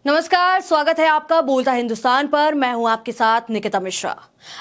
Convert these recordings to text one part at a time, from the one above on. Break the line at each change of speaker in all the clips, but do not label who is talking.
नमस्कार, स्वागत है आपका बोलता हिंदुस्तान पर। मैं हूं आपके साथ निकिता मिश्रा।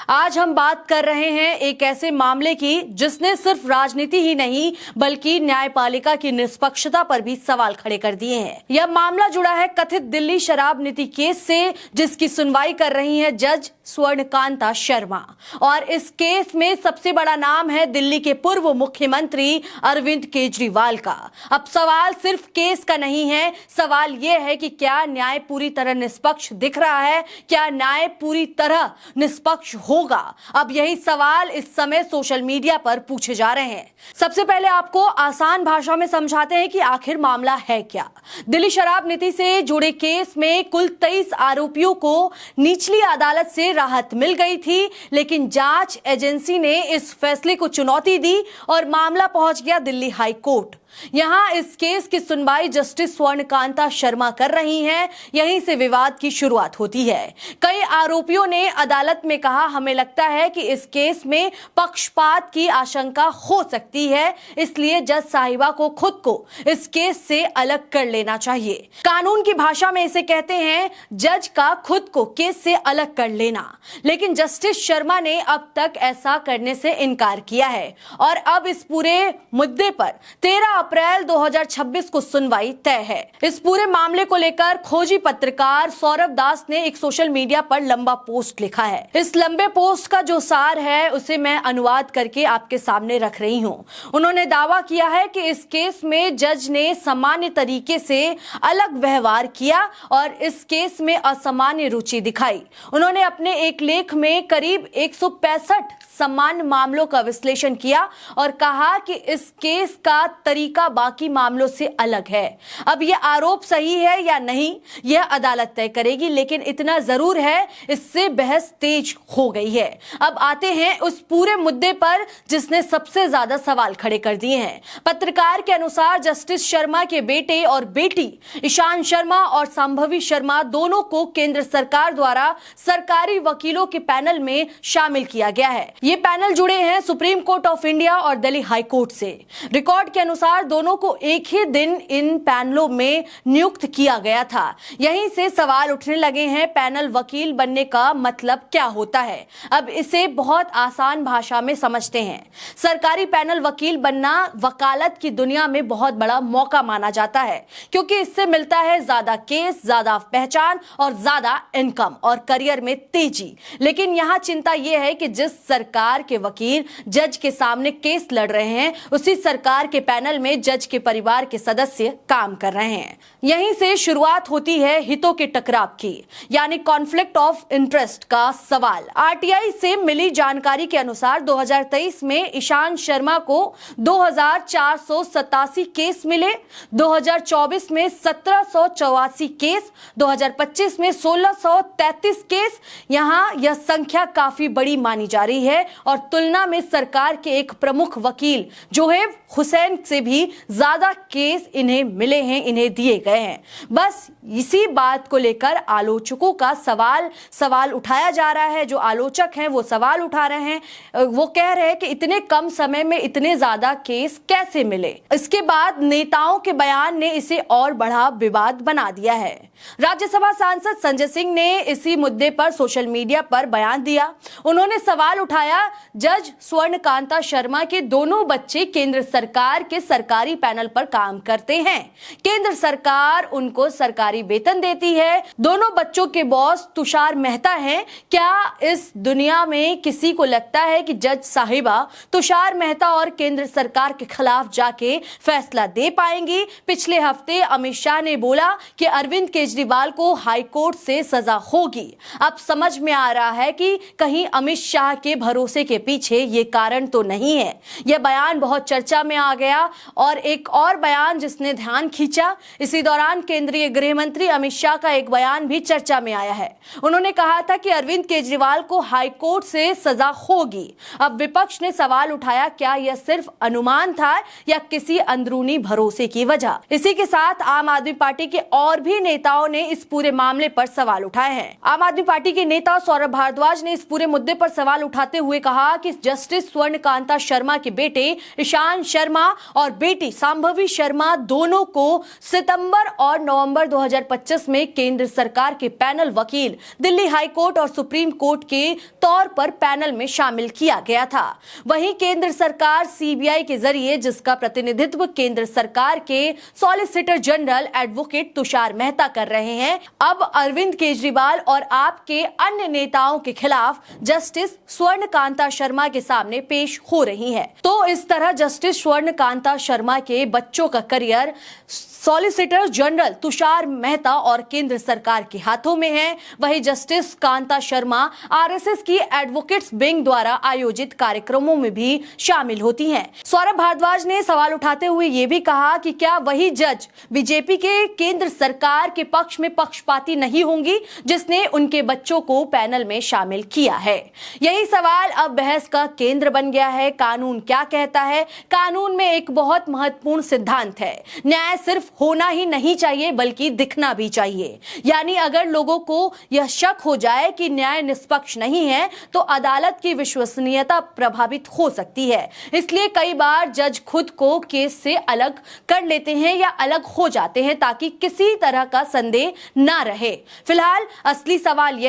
आज हम बात कर रहे हैं एक ऐसे मामले की जिसने सिर्फ राजनीति ही नहीं बल्कि न्यायपालिका की निष्पक्षता पर भी सवाल खड़े कर दिए हैं। यह मामला जुड़ा है कथित दिल्ली शराब नीति केस से, जिसकी सुनवाई कर रही है जज स्वर्णकांता शर्मा। और इस केस में सबसे बड़ा नाम है दिल्ली के पूर्व मुख्यमंत्री अरविंद केजरीवाल का। अब सवाल सिर्फ केस का नहीं है, सवाल यह है कि क्या न्याय पूरी तरह निष्पक्ष दिख रहा है, क्या न्याय पूरी तरह निष्पक्ष होगा। अब यही सवाल इस समय सोशल मीडिया पर पूछे जा रहे हैं। सबसे पहले आपको आसान भाषा में समझाते हैं कि आखिर मामला है क्या। दिल्ली शराब नीति से जुड़े केस में कुल 23 आरोपियों को निचली अदालत से राहत मिल गई थी, लेकिन जांच एजेंसी ने इस फैसले को चुनौती दी और मामला पहुंच गया दिल्ली हाई कोर्ट। यहां इस केस की सुनवाई जस्टिस स्वर्णकांता शर्मा कर रही हैं। यहीं से विवाद की शुरुआत होती है। कई आरोपियों ने अदालत में कहा, हमें लगता है कि इस केस में पक्षपात की आशंका हो सकती है, इसलिए जज साहिबा को खुद को इस केस से अलग कर लेना चाहिए। कानून की भाषा में इसे कहते हैं जज का खुद को केस से अलग कर लेना। लेकिन जस्टिस शर्मा ने अब तक ऐसा करने से इनकार किया है और अब इस पूरे मुद्दे पर 13 अप्रैल 2026 को सुनवाई तय है। इस पूरे मामले को लेकर खोजी पत्रकार सौरभ दास ने एक सोशल मीडिया पर लंबा पोस्ट लिखा है। इस लंबे पोस्ट का जो सार है उसे मैं अनुवाद करके आपके सामने रख रही हूं। उन्होंने दावा किया है कि इस केस में जज ने सामान्य तरीके से अलग व्यवहार किया और इस केस में असामान्य रुचि दिखाई। उन्होंने अपने एक लेख में करीब 165 समान मामलों का विश्लेषण किया और कहा कि इस केस का तरीका बाकी मामलों से अलग है। अब यह आरोप सही है या नहीं यह अदालत तय करेगी, लेकिन इतना जरूर है इससे बहस तेज हो गई है। अब आते हैं उस पूरे मुद्दे पर जिसने सबसे ज्यादा सवाल खड़े कर दिए हैं। पत्रकार के अनुसार जस्टिस शर्मा के बेटे और बेटी ईशान शर्मा और संभवी शर्मा दोनों को केंद्र सरकार द्वारा सरकारी वकीलों के पैनल में शामिल किया गया है। ये पैनल जुड़े हैं सुप्रीम कोर्ट ऑफ इंडिया और दिल्ली हाई कोर्ट से। रिकॉर्ड के अनुसार दोनों को एक ही दिन इन पैनलों में नियुक्त किया गया था। यहीं से सवाल उठने लगे हैं, पैनल वकील बनने का मतलब क्या होता है। अब इसे बहुत आसान भाषा में समझते हैं। सरकारी पैनल वकील बनना वकालत की दुनिया में बहुत बड़ा मौका माना जाता है, क्योंकि इससे मिलता है ज्यादा केस, ज्यादा पहचान और ज्यादा इनकम और करियर में तेजी। लेकिन यहाँ चिंता यह है कि जिस सरकार के वकील जज के सामने केस लड़ रहे हैं, उसी सरकार के पैनल में जज के परिवार के सदस्य काम कर रहे हैं। यहीं से शुरुआत होती है हितों के टकराव की, यानी कॉन्फ्लिक्ट ऑफ इंटरेस्ट का सवाल। आरटीआई से मिली जानकारी के अनुसार 2023 में ईशान शर्मा को 2487 केस मिले, 2024 में 1784 केस, 2025 में 1633 केस। यहां यह संख्या काफी बड़ी मानी जा रही है और तुलना में सरकार के एक प्रमुख वकील जोहेब हुसैन से भी ज्यादा केस इन्हें मिले हैं, इन्हें दिए गए हैं। बस इसी बात को लेकर आलोचकों का सवाल उठाया जा रहा है। जो आलोचक हैं वो सवाल उठा रहे हैं, वो कह रहे हैं कि इतने कम समय में इतने ज्यादा केस कैसे मिले। इसके बाद नेताओं के बयान ने इसे और बड़ा विवाद बना दिया है। राज्यसभा सांसद संजय सिंह ने इसी मुद्दे पर सोशल मीडिया पर बयान दिया। उन्होंने सवाल उठाया, जज स्वर्णकांता शर्मा के दोनों बच्चे केंद्र सरकार के सरकारी पैनल पर काम करते हैं। केंद्र सरकार उनको सरकारी वेतन देती है। दोनों बच्चों के बॉस तुषार मेहता हैं। क्या इस दुनिया में किसी को लगता है कि जज साहिबा तुषार मेहता और केंद्र सरकार के खिलाफ जाके फैसला दे पाएंगी? पिछले हफ्ते अमित शाह ने बोला कि अरविंद केजरीवाल को हाई कोर्ट से सजा होगी। अब समझ में आ रहा है कि कहीं अमित शाह के भरोसे के पीछे ये कारण तो नहीं है। यह बयान बहुत चर्चा में आ गया। और एक और बयान जिसने ध्यान खींचा, इसी दौरान केंद्रीय गृह मंत्री अमित शाह का एक बयान भी चर्चा में आया है। उन्होंने कहा था कि अरविंद केजरीवाल को हाई कोर्ट से सजा होगी। अब विपक्ष ने सवाल उठाया, क्या यह सिर्फ अनुमान था या किसी अंदरूनी भरोसे की वजह? इसी के साथ आम आदमी पार्टी के और भी नेताओं ने इस पूरे मामले पर सवाल उठाए हैं। आम आदमी पार्टी के नेता सौरभ भारद्वाज ने इस पूरे मुद्दे पर सवाल उठाते हुए कहा कि जस्टिस स्वर्णकांता शर्मा के बेटे ईशान शर्मा और बेटी सांभवी शर्मा दोनों को सितंबर और नवंबर 2025 में केंद्र सरकार के पैनल वकील, दिल्ली हाई कोर्ट और सुप्रीम कोर्ट के तौर पर पैनल में शामिल किया गया था। वहीं केंद्र सरकार सीबीआई के जरिए, जिसका प्रतिनिधित्व केंद्र सरकार के solicitor general advocate Tushar Mehta कर रहे हैं, अब अरविंद केजरीवाल और आपके अन्य नेताओं के खिलाफ जस्टिस स्वर्णकांता शर्मा के सामने पेश हो रही है। तो इस तरह जस्टिस स्वर्णकांता शर्मा के बच्चों का career solicitor general Tushar Mehta और केंद्र सरकार के हाथों में है। वहीं जस्टिस कांता शर्मा आरएसएस की एडवोकेट्स विंग द्वारा आयोजित कार्यक्रमों में भी शामिल होती हैं। सौरभ भारद्वाज ने सवाल उठाते हुए ये भी कहा कि क्या वही जज बीजेपी के केंद्र सरकार के पक्ष में पक्षपाती नहीं होंगी, जिसने उनके बच्चों को पैनल में शामिल किया है। यही सवाल अब बहस का केंद्र बन गया है। कानून क्या कहता है? कानून में एक बहुत महत्वपूर्ण सिद्धांत है, न्याय सिर्फ होना ही नहीं चाहिए बल्कि दिखना भी चाहिए। यानी अगर लोगों को यह शक हो जाए कि न्याय निष्पक्ष नहीं है तो अदालत की विश्वसनीयता प्रभावित हो सकती है। इसलिए कई बार जज खुद को केस से अलग कर लेते हैं या अलग हो जाते हैं ताकि किसी तरह का संदेह ना रहे। फिलहाल असली सवाल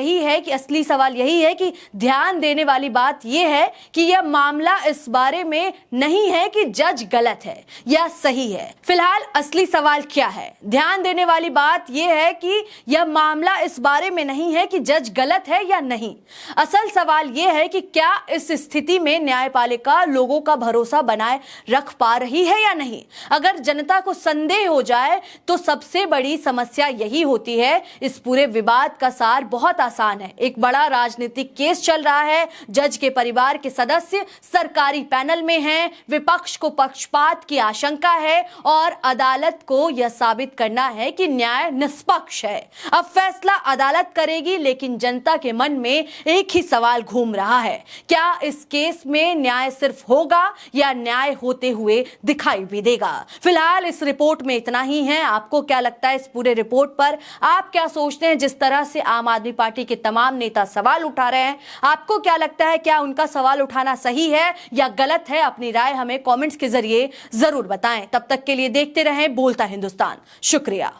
यही है कि ध्यान देने वाली बात यह है कि यह मामला इस बारे में नहीं है कि जज गलत है या सही है। फिलहाल असली सवाल क्या है? ध्यान देने वाली बात यह है कि यह मामला इस बारे में नहीं है कि जज गलत है या नहीं। असल सवाल यह है कि क्या इस स्थिति में न्यायपालिका लोगों का भरोसा बनाए रख पा रही है या नहीं। अगर जनता को संदेह हो जाए तो सबसे बड़ी समस्या यही होती है। इस पूरे विवाद का सार बहुत आसान है। एक बड़ा राजनीतिक केस चल रहा है, जज के परिवार के सदस्य सरकारी पैनल में हैं, विपक्ष को पक्षपात की आशंका है और अदालत को यह साबित करना है कि न्याय निष्पक्ष है। अब फैसला अदालत करेगी, लेकिन जनता के मन में एक ही सवाल घूम रहा है, क्या इस केस में न्याय सिर्फ होगा या न्याय होते हुए दिखाई भी देगा। फिलहाल इस रिपोर्ट में इतना ही है। आपको क्या लगता है इस पूरे रिपोर्ट पर? आप क्या सोचते हैं? जिस तरह से आम आदमी पार्टी के तमाम नेता सवाल उठा रहे हैं, आपको क्या लगता है, क्या उनका सवाल उठाना सही है या गलत है? अपनी राय हमें कमेंट्स के जरिए जरूर बताएं। तब तक के लिए देखते रहें बोलता हिंदुस्तान। शुक्रिया।